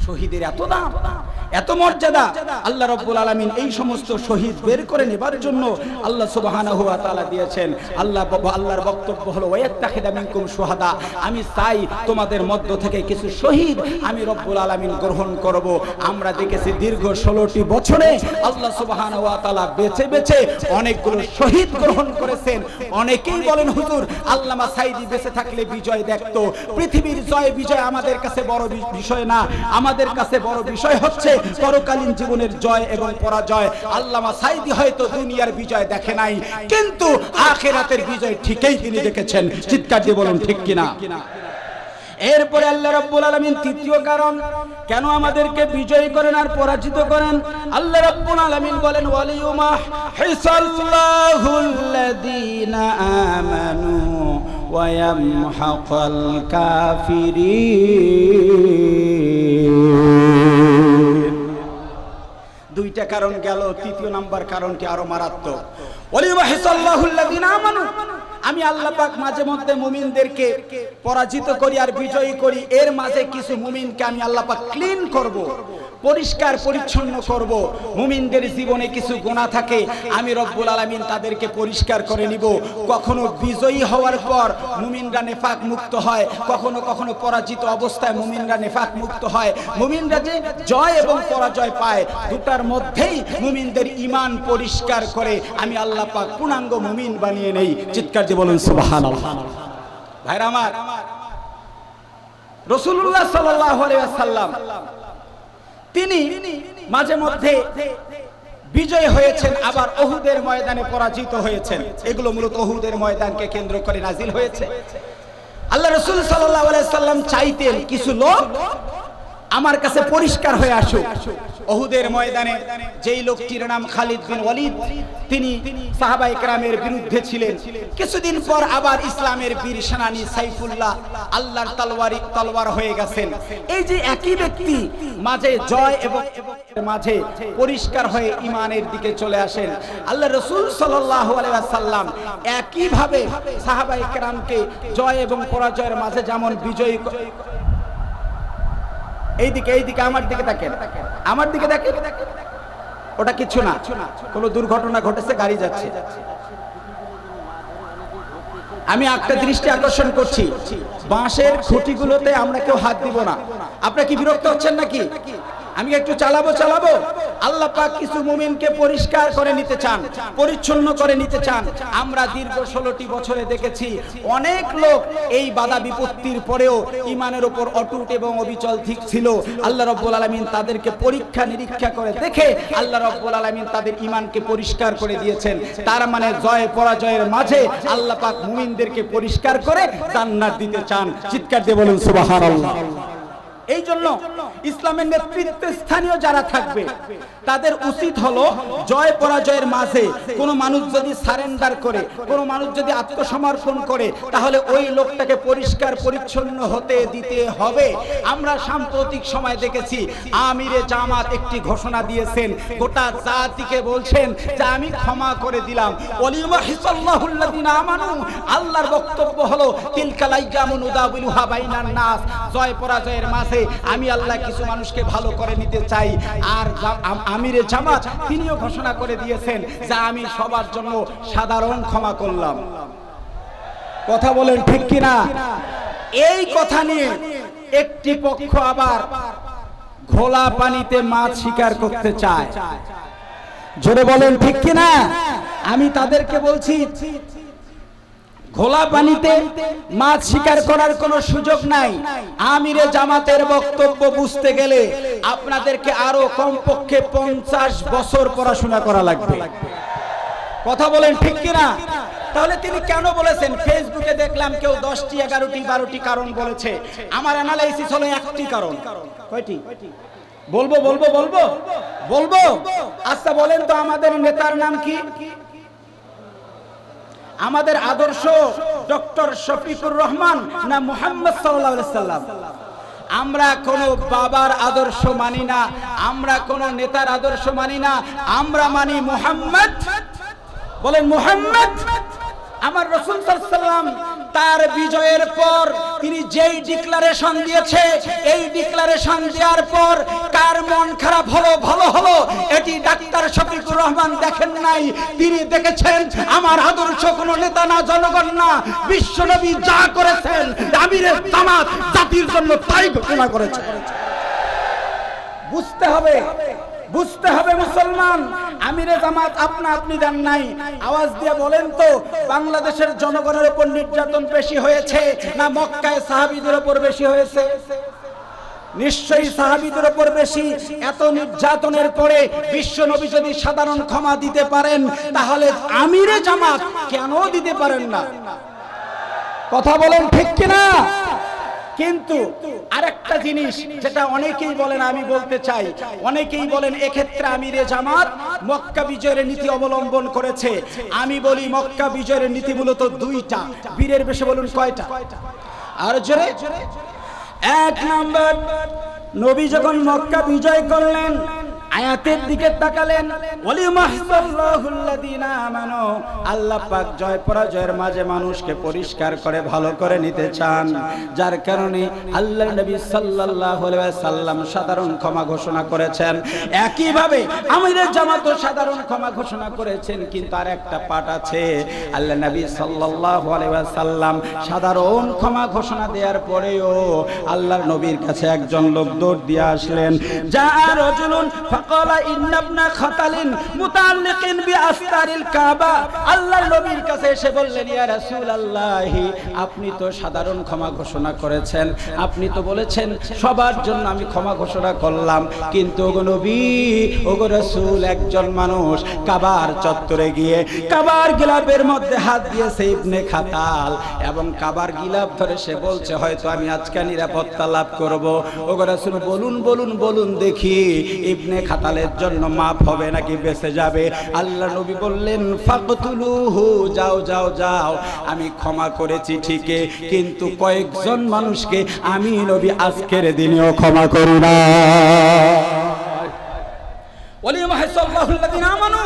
শহীদের এত দাম, এত মর্যাদা, আল্লাহ রাব্বুল আলামিন এই সমস্ত শহীদ বের করে নেবার জন্য আল্লাহ সুবহানাহু ওয়া তাআলা দিয়েছেন। আল্লাহর বক্তব্য হলো ওয়াত্তাখিদা মিনকুম শুহাদা, আমি চাই তোমাদের মধ্য থেকে কিছু শহীদ আমি রব্বুল আলামিন গ্রহণ করব। আমরা দেখেছি দীর্ঘ 16টি বছরে আল্লাহ সুবহানাহু ওয়া তাআলা বেছে বেছে অনেকগুলো শহীদ গ্রহণ করেছেন। অনেকেই বলেন হুজুর আল্লামা সাঈদী বেঁচে থাকলে বিজয় দেখতো। পৃথিবীর জয় বিজয় আমাদের কাছে বড় বিষয় না, আমাদের কাছে বড় বিষয় হচ্ছে পরকালীন জীবনের জয় এবং পরাজয়। আল্লামা সাঈদী হয়তো দুনিয়ার বিজয় দেখে নাই, কিন্তু আখিরাতের বিজয় ঠিকই তিনি দেখেছেন। চিৎকার দিয়ে বলুন ঠিক কিনা। এরপরে আল্লাহ রাব্বুল আলামিন তৃতীয় কারণ কেন আমাদেরকে বিজয়ী করেন আর পরাজিত করেন, আল্লাহ রাব্বুল আলামিন বলেন ওয়ালিউমা হিসাল্লাহুল্লাযীনা আমানু ওয়া ইয়ামহাকাল কাফিরিন। দুইটা কারণ গেল, তৃতীয় নাম্বার কারণটি আরো মারাত্মক। ওয়ালিউমা হিসাল্লাহুল্লাযীনা আমানু, আমি আল্লাহ পাক মাঝে মধ্যে মুমিনদেরকে পরাজিত করি আর বিজয়ী করি, এর মাঝে কিছু মুমিনকে আমি আল্লাহ পাক ক্লিন করব, পরিষ্কার পরিচ্ছন্ন করব। মুমিনদের জীবনে কিছু গুনাহ থাকে, আমি রব্বুল আলামিন তাদেরকে পরিষ্কার করে নিব। কখনো বিজয়ী হওয়ার পর মুমিনরা নেফাক মুক্ত হয়, কখনো কখনো পরাজিত অবস্থায় মুমিনরা নেফাক মুক্ত হয়। মুমিনরা যে জয় এবং পরাজয় পায় দুটার মধ্যেই মুমিনদের ঈমান পরিষ্কার করে আমি আল্লাহ পাক পূর্ণাঙ্গ মুমিন বানিয়ে নেই। চিৎকার দিয়ে বলুন সুবহানাল্লাহ। ভাইরা আমার, রাসূলুল্লাহ সাল্লাল্লাহু আলাইহি ওয়াসাল্লাম তিনি মাঝে মধ্যে বিজয় হয়েছেন, আবার উহুদের ময়দানে পরাজিত হয়েছেন। এগুলো মূলত উহুদের ময়দানকে কেন্দ্র করে নাজিল হয়েছে। আল্লাহ রাসূল সাল্লাল্লাহু আলাইহি ওয়াসাল্লাম চাইতেন কিছু লোক আমার কাছে পরিষ্কার হয়ে আসুক। উহুদের ময়দানে যেই লোকটির নাম খালিদ বিন ওয়ালিদ, তিনি সাহাবায়ে কেরামের বিরুদ্ধে ছিলেন। কিছুদিন পর আবার ইসলামের বীর সেনানী সাইফুল্লাহ আল্লাহর তলোয়ার হয়ে গেছেন। এই যে একই ব্যক্তি মাঝে জয় এবং মাঝে পরিষ্কার হয়ে ঈমানের দিকে চলে আসেন। আল্লাহ রাসূল সাল্লাল্লাহু আলাইহি ওয়াসাল্লাম একই ভাবে সাহাবায়ে কেরামকে জয় এবং পরাজয়ের মাঝে যেমন বিজয়ী, এইদিকে আমার দিকে তাকেন, আমার দিকে দেখেন, ওটা কিছু না, কোনো দুর্ঘটনা ঘটেছে, গাড়ি যাচ্ছে। আমি একটা দৃষ্টি আকর্ষণ করছি, বাঁশের খুঁটিগুলোতে আমরা কেউ হাত দিব না। আপনারা কি বিরক্ত হচ্ছেন নাকি? আমি একটু চালাবো। আল্লাহ পাক কিছু মুমিনকে পরিষ্কার করে নিতে চান, পরিচ্ছন্ন করে নিতে চান। আমরা দীর্ঘ 16টি বছরে দেখেছি অনেক লোক এই বাধা বিপত্তির পরেও ঈমানের উপর অটুট এবং অবিচল ঠিক ছিল। আল্লাহ রাব্বুল আলামিন তাদেরকে পরীক্ষা নিরীক্ষা করে দেখে আল্লাহ রাব্বুল আলামিন তাদের ঈমানকে পরিষ্কার করে দিয়েছেন। তার মানে জয় পরাজয়ের মাঝে আল্লাহ পাক মুমিনদেরকে পরিষ্কার করে জান্নাত দিতে চান। চিৎকার দিয়ে বলুন সুবহানাল্লাহ। এই জন্য ইসলামের নেতৃত্বে স্থানীয় যারা থাকবে তাদের উচিত হলো জয় পরাজয়ের মাঝে কোনো মানুষ যদি সারেন্ডার করে, কোনো মানুষ যদি আত্মসমর্পণ করে, তাহলে ওই লোকটাকে পরিষ্কার পরিচ্ছন্ন হতে দিতে হবে। আমরা সাম্প্রতিক সময় দেখেছি আমিরে জামাত একটি ঘোষণা দিয়েছেন, গোটা জাতিকে বলছেন যে আমি ক্ষমা করে দিলাম। ওয়ালিমাহিসাল্লাহুল্লাযিনা আমানু, আল্লাহর বক্তব্য হলো তিলকাল আইয়ামু নুদাবিলুহা বাইনান নাস, জয় পরাজয়ের মাঝে আমি আল্লাহ কিছু মানুষকে ভালো করে নিতে চাই। আর আমিরে জামাত তিনিও ঘোষণা করে দিয়েছেন যে আমি সবার জন্য সাধারণ ক্ষমা করলাম। কথা বলেন ঠিক কিনা? এই কথা নিয়ে একটি পক্ষ আবার ঘোলা পানিতে মাছ শিকার করতে চায়। জোরে বলেন ঠিক কিনা? আমি তাদেরকে বলছি ঘোলা পানিতে মাছ শিকার করার কোনো সুযোগ নাই। আমিরে জামাতের বক্তব্য বুঝতে গেলে আপনাদেরকে আরো কমপক্ষে 50 বছর পড়াশোনা করা লাগবে। কথা বলেন ঠিক কিনা? তাহলে তিনি কেন বলেছেন? ফেসবুকে দেখলাম কেউ 10টি 11টি 12টি কারণ বলেছে, আমার অ্যানালাইসিস হলো একটি কারণ। কয়টি বলবো? বলবো বলবো বলবো আচ্ছা বলেন তো আমাদের নেতার নাম কি? আমাদের আদর্শ ডক্টর শফিকুর রহমান না মুহাম্মদ সাল্লাল্লাহু আলাইহি সাল্লাম? আমরা কোন বাবার আদর্শ মানি না, আমরা কোন নেতার আদর্শ মানি না, আমরা মানি মুহাম্মদ। বলেন মুহাম্মদ। আমার রাসূল সাল্লাল্লাহু আলাইহি সাল্লাম তার বিজয়ের পর তিনি যেই ডিক্লারেশন দিয়েছে, এই ডিক্লারেশন দেওয়ার পর কার মন খারাপ হলো, ভালো হলো, এটি ডাক্তার শফিকুর রহমান দেখেন নাই। তিনি দেখেছেন আমার আদর্শ কোন নেতা না, জনগণ না, বিশ্বনবী যা করেছেন আমিরে জামাত জাতির জন্য তাই ঘোষণা করেছে। বুঝতে হবে, বুঝতে হবে মুসলমান। আমিরে জামাত আপনি দেন নাই। আওয়াজ দিয়ে বলেন তো বাংলাদেশের জনগণের উপর নির্যাতন বেশি হয়েছে না মক্কায় সাহাবীদের উপর বেশি হয়েছে? নিশ্চয়ই সাহাবীদের উপর বেশি। এত নির্যাতনের পরে বিশ্বনবী যদি সাধারণ ক্ষমা দিতে পারেন, তাহলে আমিরে জামাত কেন দিতে পারেন না? কথা বলেন ঠিক কিনা? কিন্তু আরেকটা জিনিস যেটা অনেকেই বলেন, আমি বলতে চাই, অনেকেই বলেন এক্ষেত্রে আমিরে জামাত মক্কা বিজয়ের নীতি অবলম্বন করেছে। আমি বলি মক্কা বিজয়ের নীতি মূলত দুইটা। বীরের বেশে বলুন কয়টা? আর জোরে। এক নাম্বার, নবী যখন মক্কা বিজয় করলেন আয়াতের দিকে তাকালেন, ওয়ালিমাহসাল্লাহুল্লাযিনা আমানু, আল্লাহ পাক জয় পরাজয়ের মাঝে মানুষকে পরিষ্কার করে ভালো করে নিতে চান। যার কারণে আল্লাহর নবী সাল্লাল্লাহু আলাইহি ওয়াসাল্লাম সাধারণ ক্ষমা ঘোষণা করেছেন। একই ভাবে আমিরে জামাতও সাধারণ ক্ষমা ঘোষণা করেছেন। কিন্তু আর একটা পাঠ আছে, আল্লাহর নবী সাল্লাল্লাহু আলাইহি ওয়াসাল্লাম সাধারণ ক্ষমা ঘোষণা দেওয়ার পরেও আল্লাহর নবীর কাছে একজন লোক দৌড় দিয়ে আসলেন। যা রাজুলুন ফাকালা ইন্না ইবনা খাতালিন মুতাআল্লিকিন বিআসতারিল কাবা, আল্লাহর নবীর কাছে এসে বললেন, ইয়া রাসূলুল্লাহ, আপনি তো সাধারণ ক্ষমা ঘোষণা করেছেন, আপনি তো বলেছেন সবার জন্য আমি ক্ষমা ঘোষণা করলাম, কিন্তু ওগো নবী, ওগো রাসূল, একজন মানুষ কাবার চত্বরে গিয়ে কাবার গিলাফের মধ্যে হাত দিয়েছে ইবনে খাতাল, এবং কাবার গিলাফ ধরে সে বলছে হয়তো আমি আজকে নিরাপত্তা লাভ করব। ওগো রাসূল, বলুন বলুন বলুন দেখি ইবনে খাতালের জন্য মাফ হবে নাকি বেঁচে যাবে? আল্লাহ নবী বললেন, ফাকতুলুহু, যাও যাও যাও, আমি ক্ষমা করেছি ঠিকই, কিন্তু কয়েকজন মানুষকে আমি নবী আজকের দিনেও ক্ষমা করি না। ওয়ালিমাহসাল্লাহুল্লাযিনা আমানু,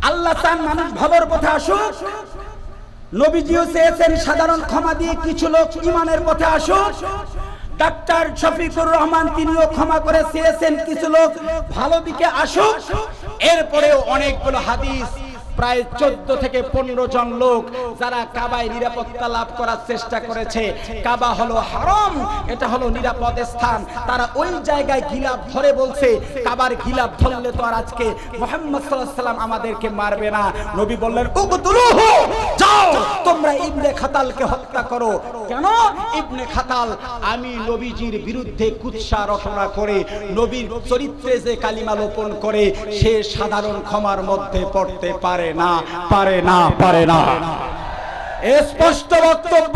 আল্লাহ চান মানুষ ভালোর পথে আসুক। নবীজিও চেয়েছেন সাধারণ ক্ষমা দিয়ে কিছু লোক ঈমানের পথে আসুক। ডাক্তার শফিকুর রহমান তিনিও ক্ষমা করে চেয়েছেন কিছু লোক ভালো দিকে আসুক। এরপরেও অনেকগুলো হাদিস, প্রায় 14 থেকে 15 জন লোক যারা কাবায় নিরাপত্তা লাভ করার চেষ্টা করেছে। কাবা হলো হারাম, এটা হলো নিরাপদ স্থান, তারা ওই জায়গায় গিলাফ ধরে বলছে কাবার গিলাফ ধরলে তো আর আজকে মুহাম্মদ সাল্লাল্লাহু আলাইহি ওয়াসাল্লাম আমাদেরকে মারবে না। নবী বললেন, উকতুলুহু, যাও তোমরা ইবনে খাতালকে হত্যা করো। কেন? ইবনে খাতাল আমি নবীজির বিরুদ্ধে কুৎসা রচনা করে নবীর চরিত্রে যে কালিমা লোপন করে, সে সাধারণ ক্ষমার মধ্যে পড়তে পারে না, পারে না, পারে না। স্পষ্ট বক্তব্য।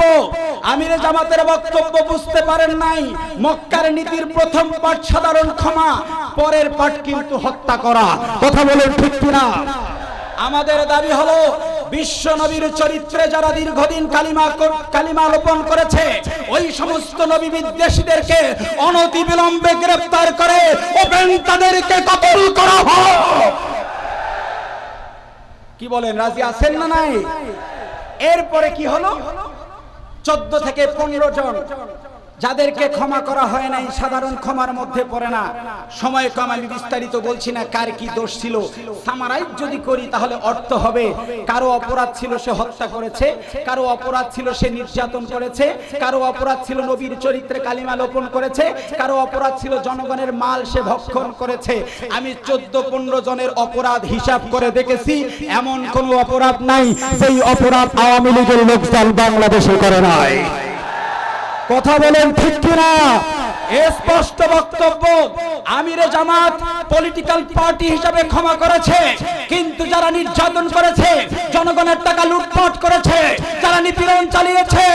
আমিরে জামাতের বক্তব্য বুঝতে পারেন নাই। মক্কার নীতির প্রথম পাঠ সাধারণ ক্ষমা, পরের পাঠ কিন্তু হত্যা করা। কথা বলেন ঠিক কিনা? আমাদের দাবি হলো বিশ্ব নবীর চরিত্রে যারা দীর্ঘদিন কালিমা লোপন করেছে ওই সমস্ত নবী বিদ্বেষীদেরকে অনতিবিলম্বে গ্রেফতার করে ওপেন তাদেরকে কতল করা হোক। কি বলেন, রাজি আছেন না নাই? এরপরে কি হলো? 14 থেকে 15 জন যাদেরকে ক্ষমা করা হয় নাই, সাধারণ ক্ষমার মধ্যে পড়ে না। সময় কম, আমি বিস্তারিত বলছি না কার কি দোষ ছিল। সামারাইজ যদি করি তাহলে অর্থ হবে কারো অপরাধ ছিল সে হত্যা করেছে, কারো অপরাধ ছিল সে নির্যাতন করেছে, কারো অপরাধ ছিল নবীর চরিত্রে কালিমা লোপন করেছে, কারো অপরাধ ছিল জনগণের মাল সে ভক্ষণ করেছে। আমি 14-15 জনের অপরাধ হিসাব করে দেখেছি, এমন কোন অপরাধ নাই সেই অপরাধ আওয়ামী লীগের লোকজন বাংলাদেশে করে নাই। কথা বলেন ঠিক কিনা? স্পষ্ট বক্তব্য। আমিরে জামাত পলিটিক্যাল পার্টি হিসাবে ক্ষমা করেছে, কিন্তু যারা নির্যাতন করেছে, জনগণের টাকা লুটপাট করেছে, যারা নিপীড়ন চালিয়েছে,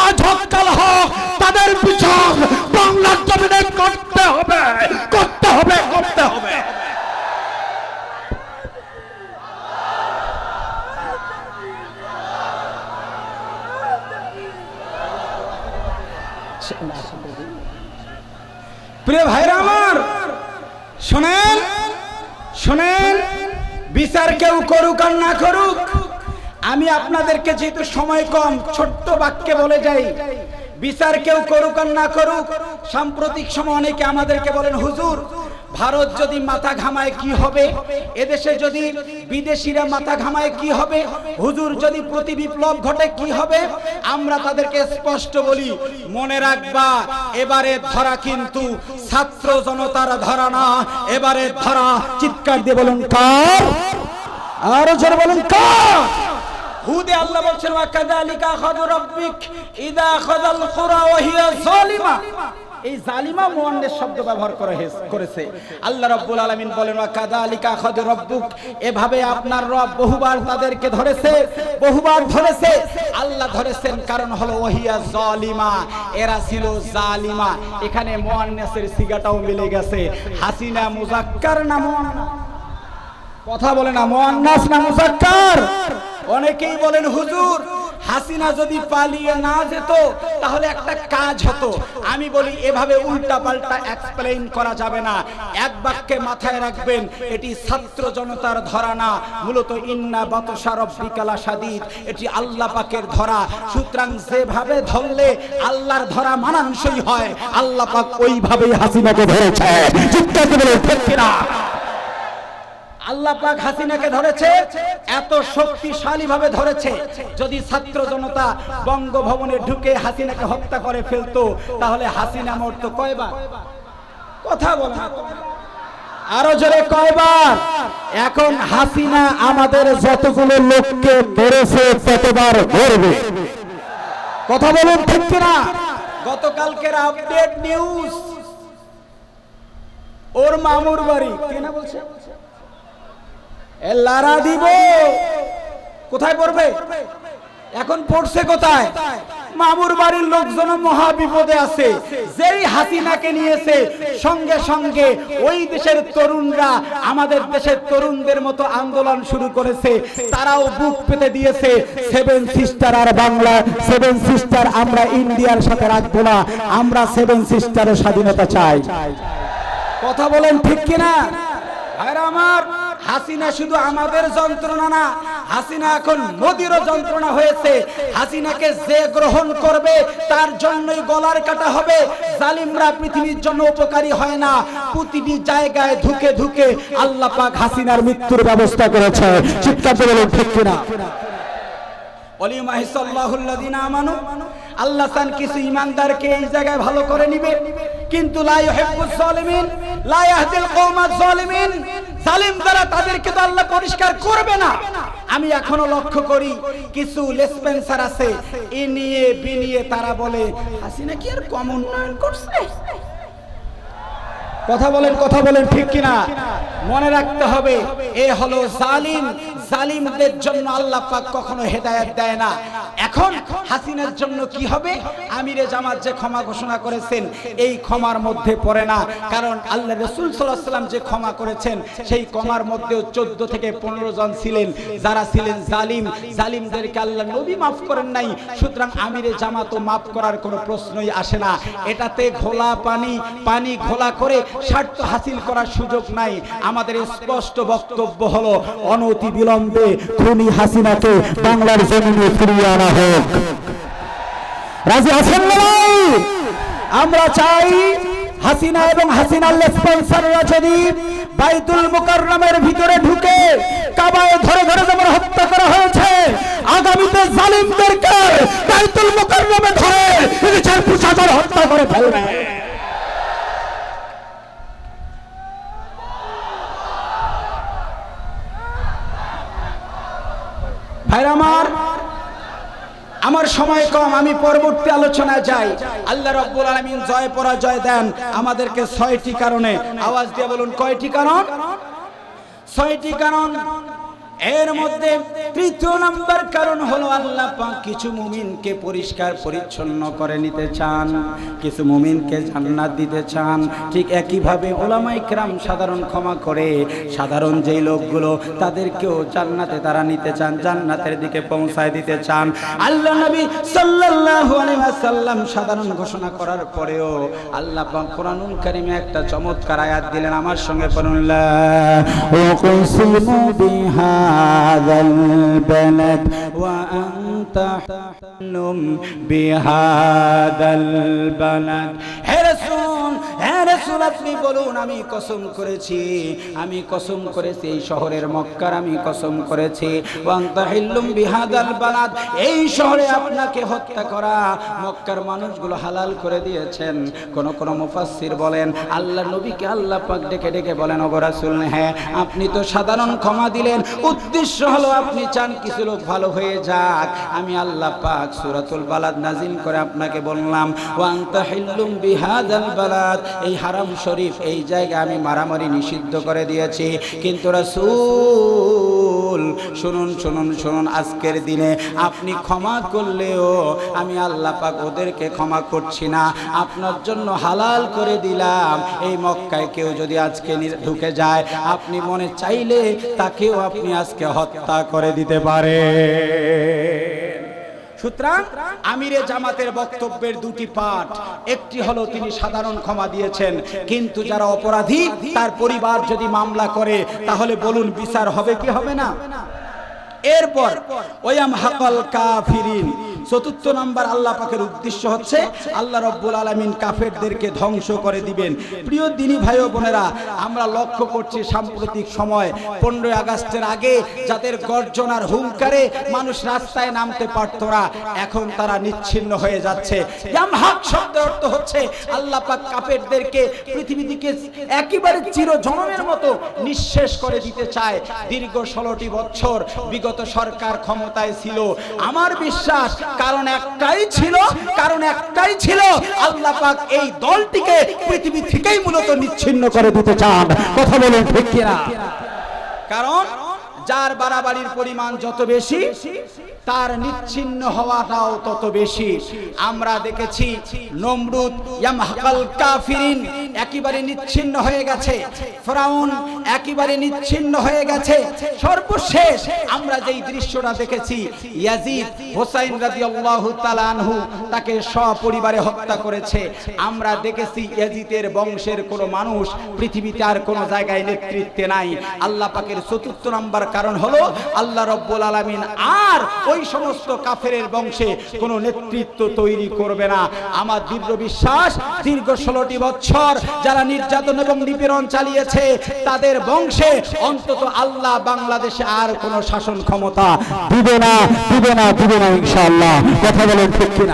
আজ হোক কাল হোক তাদের বিচার বাংলার জমিনে করতে হবে, করতে হবে, করতে হবে। প্রিয় ভাইরা আমার, শোনেন শোনেন, বিচার কেউ করুক আর না করুক, আমি আপনাদেরকে যেহেতু সময় কম ছোট্ট বাক্যে বলে যাই, বিচার কেউ করুক আর না করুক। সাম্প্রতিক সময় অনেকে আমাদেরকে বলেন, হুজুর ভারত যদি মাথা ঘামায় কি হবে, এদেশে যদি বিদেশিরা মাথা ঘামায় কি হবে, হুজুর যদি প্রতি বিপ্লব ঘটে কি হবে। আমরা তাদেরকে স্পষ্ট বলি, মনে রাখবা এবারে ধরা কিন্তু ছাত্র জনতার ধরা না, এবারে ধরা, চিৎকার দিয়ে বলুন কার, আরো জোরে বলুন কার। হুদে আল্লাহ বলছেন, ওয়া কাযালিকা আখাযু রাব্বিক ইযা আখাযাল কুরা ওয়া হিয়া যালিমা। এই জালিমা মুয়ান্নাস শব্দ ব্যবহার করেছে। আল্লাহ রাব্বুল আলামিন বলেন, ওয়া কাযালিকা আখাযু রাব্বুক, এভাবে আপনার রব বহুবার তাদেরকে ধরেছে, বহুবার ধরেছে। আল্লাহ ধরেছেন কারণ হলো ওয়া হিয়া যালিমা, এরা ছিল জালিমা। এখানে মুয়ান্নাসের সিগাটাও মিলে গেছে। হাসিনা মুযাক্কার না মুয়ান্নাস? কথা বলে না, মুয়ান্নাস না মুযাক্কার? অনেকেই বলেন, হুজুর হাসিনা যদি পালিয়ে না যেত তাহলে একটা কাজ হতো। আমি বলি এভাবে উল্টা পাল্টা এক্সপ্লেইন করা যাবে না। এক বাক্যে মাথায় রাখবেন, এটি ছাত্র জনতার ধরা না, মূলত ইন্না বাতশা রাব্বিকা লাশাদীদ, এটি আল্লাহ পাকের ধরা। সুতরাং যেভাবে ধরলে আল্লাহর ধরা মানানসই হয়, আল্লাহ পাক ওইভাবেই হাসিনাকে ধরেছে। চিৎকার করে বলুন ঠিক কিনা? আল্লাহ পাক হাসিনাকে ধরেছে, এত শক্তিশালী ভাবে ধরেছে। যদি ছাত্র জনতা বঙ্গভবনে ঢুকে হাসিনাকে হত্যা করে ফেলতো তাহলে হাসিনা মরতো কয়বার? কথা বলেন আরো জোরে, কয়বার? এখন হাসিনা আমাদের যতগুলো লোককে ধরেছে ততবার ধরবে। কথা বলুন ঠিক কিনা? গতকালকের আপডেট নিউজ, ওর মামুর বাড়ি কেনা বলছে লারা দিব, কোথায় পড়বে? এখন পড়ছে কোথায়? মামুর বাড়ির লোকজন মহা বিপদে আছে। যেই হাসিনাকে নিয়েছে সঙ্গে সঙ্গে ওই দেশের তরুণরা আমাদের দেশের তরুণদের মতো আন্দোলন শুরু করেছে। তারাও বুক পেতে দিয়েছে, 7 সিস্টার আর বাংলা, 7 সিস্টার আমরা ইন্ডিয়ার সাথে রাখবো না, আমরা 7 সিস্টারের স্বাধীনতা চাই। কথা বলেন ঠিক কিনা? আর আমার হাসিনা শুধু আমাদের যন্ত্রণা না, হাসিনা এখন মোদিরও যন্ত্রণা হয়েছে। হাসিনাকে যে গ্রহণ করবে তার জন্যই গলার কাটা হবে। জালিমরা পৃথিবীর জন্য উপকারী হয় না। প্রতিটি জায়গায় ধুকে ধুকে আল্লাহ পাক হাসিনার মৃত্যুর ব্যবস্থা করেছে। চিৎকার করে বলুন ঠিক কিনা? আল্লাহ চান কিছু ইমানদারকে এই জায়গায় ভালো করে নিবে, কিন্তু লা ইউহিব্বুজ জালিমিন, লা ইয়াহদিল কওমাজ জালিমিন। জালিম যারা তাদেরকে তো আল্লাহ পরিষ্কার করবে না। আমি এখনো লক্ষ্য করি কিছু লেসপেন্সার আছে, এ নিয়ে বিনিয়ে তারা বলে হাসিনা কি আর কম উন্নয়ন করছে? কথা বলেন ঠিক কিনা? মনে রাখতে হবে এ হলো জালিম। জালিমদের জন্য আল্লাহ পাক কখনো হেদায়েত দেয় না। এখন এখন হাসিনার জন্য কি হবে? আমিরে জামাত যে ক্ষমা ঘোষণা করেছেন এই ক্ষমার মধ্যে পড়ে না, কারণ আল্লাহ রাসূল সাল্লাল্লাহু আলাইহি ওয়াসাল্লাম যে ক্ষমা করেছেন সেই ক্ষমার মধ্যেও 14 থেকে 15 জন ছিলেন যারা ছিলেন জালিম। জালিমদেরকে আল্লাহ নবী মাফ করেন নাই, সুতরাং আমিরে জামাতও মাফ করার কোনো প্রশ্নই আসে না। এটাতে ঘোলা পানি ঘোলা করে স্বার্থ হাসিল করার সুযোগ নাই। আমাদের স্পষ্ট বক্তব্য হলো অনতি বিলম্বে খুনি হাসিনাকে বাংলার জমিনে ফিরিয়ে আনা হোক। রাজি আছেন না ভাই? আমরা চাই হাসিনা এবং হাসিনার স্পন্সররা যদি বাইতুল মুকাররমের ভিতরে ঢুকে কাবায় ধরে ধরে যেমন হত্যা করা হয়েছে, আগামীতে জালিমদেরকে বাইতুল মুকাররমে ধরে নিজের প্রশাসন হত্যা করে ফেলবে। ভাইরা আমার সময় কম, আমি পরবর্তী আলোচনায় যাই। আল্লাহ রাব্বুল আলামিন জয় পরাজয় দেন আমাদেরকে 6টি কারণে। আওয়াজ দিয়ে বলুন কয়টি কারণ? 6টি কারণ। এর মধ্যে তৃতীয় নাম্বার কারণ হলো আল্লাহ পাক কিছু মুমিনকে পরিষ্কার পরিচ্ছন্ন করে নিতে চান, কিছু মুমিনকে জান্নাত দিতে চান। ঠিক একইভাবে উলামায়ে কেরাম সাধারণ ক্ষমা করে সাধারণ যেই লোকগুলো তাদেরকেও জান্নাতে তারা নিতে চান, জান্নাতের দিকে পৌঁছায় দিতে চান। আল্লাহ নবী সাল্লাল্লাহু আলাইহি ওয়াসাল্লাম সাধারণ ঘোষণা করার পরেও আল্লাহ পাক কোরআনুল কারীমে একটা চমৎকার আয়াত দিলেন, আমার সঙ্গে পড়ুন, লা উকসিমু বিহা هذا البلد وأنت حل بهذا البلد। হে রাসূল আপনি বলুন আমি কসম করেছি, আমি কসম করেছি এই শহরের মক্কার আমি কসম করেছি, ওয়ান্তা হিল্লুম বিহাদাল বালাদ, এই শহরে আপনাকে হত্যা করা মক্কার মানুষগুলো হালাল করে দিয়েছেন। কোন মুফাসসির বলেন আল্লাহ নবীকে আল্লাহ পাক ডেকে ডেকে বলেন, ওগো রাসূল হ্যাঁ আপনি তো সাধারণ ক্ষমা দিলেন, উদ্দেশ্য হলো আপনি চান কিছু লোক ভালো হয়ে যাক। আমি আল্লাহ পাক সূরাতুল বালাদ নাজিল করে আপনাকে বললাম ওয়ান্তা হিল্লুম বিহাদাল বালাদ, এই হারাম শরীফ এই জায়গা আমি মারামারি নিষিদ্ধ করে দিয়েছি। কিন্তু রাসূল শুনুন আজকের দিনে আপনি ক্ষমা করলেও আমি আল্লাহ পাক ওদেরকে ক্ষমা করছি না, আপনার জন্য হালাল করে দিলাম। এই মক্কায় কেউ যদি আজকে ঢুকে যায় আপনি মনে চাইলে তাকেও আপনি আজকে হত্যা করে দিতে পারে। সুতরাং আমিরে জামাতের বক্তব্যের দুটি পাঠ, একটি হলো তিনি সাধারণ ক্ষমা দিয়েছেন, কিন্তু যারা অপরাধী তার পরিবার যদি মামলা করে তাহলে বলুন বিচার হবে কি হবে না? এরপর ওয়াম হাকাল কাফিরিন, চতুর্থ নাম্বার আল্লাহ পাকের উদ্দেশ্য হচ্ছে আল্লাহ রাব্বুল আলামিন কাফেরদেরকে ধ্বংস করে দিবেন। প্রিয় দিনী ভাই ও বোনেরা, আমরা লক্ষ্য করছি সাম্প্রতিক সময় 15 আগস্টের আগে যাদের গর্জনার হুঙ্কারে মানুষ রাস্তায় নামতে পারত না, এখন তারা নিচ্ছিন্ন হয়ে যাচ্ছে। ইয়ামহাক শব্দের অর্থ হচ্ছে আল্লাহ পাক কাফেরদেরকে পৃথিবী থেকে একেবারে চিরজনমের মতো নিঃশেষ করে দিতে চায়। দীর্ঘ 16টি বছর বিগত সরকার ক্ষমতায় ছিল, আমার বিশ্বাস কারণ একটাই ছিল আল্লাহ পাক এই দলটিকে পৃথিবী থেকেই মূলত নিচ্ছিন্ন করে দিতে চান। কথা বলেন ঠিক কিনা? কারণ যার বাড়াবাড়ির পরিমাণ যত বেশি তার নিচ্ছিন্ন হওয়াটাও তত বেশি। আমরা দেখেছি নমরুদ ইয়ামহাকাল কাফিরিন একেবারে নিচ্ছিন্ন হয়ে গেছে, ফিরাউন একেবারে নিচ্ছিন্ন হয়ে গেছে। সর্বশেষ আমরা যেই দৃশ্যটা দেখেছি ইয়াজিদ হুসাইন রাদিয়াল্লাহু তাআলা আনহু তাকে সপরিবারে হত্যা করেছে। আমরা দেখেছি ইয়াজিদের বংশের কোনো মানুষ পৃথিবীতে আর কোনো জায়গায় নেতৃত্বে নাই। আল্লাহ পাকের চতুর্থ নাম্বার কারণ হলো আল্লাহ রাব্বুল আলামিন আর ওই সমস্ত কাফেরের বংশে কোনো নেতৃত্ব তৈরি করবে না। আমার দৃঢ় বিশ্বাস দীর্ঘ 16টি বছর যারা নির্যাতন এবং নিপীড়ন চালিয়েছে তাদের বংশে অন্তত আল্লাহ বাংলাদেশে আর কোনো শাসন ক্ষমতা দিবে না ইনশাআল্লাহ। কথা বলেন ঠিক কিনা?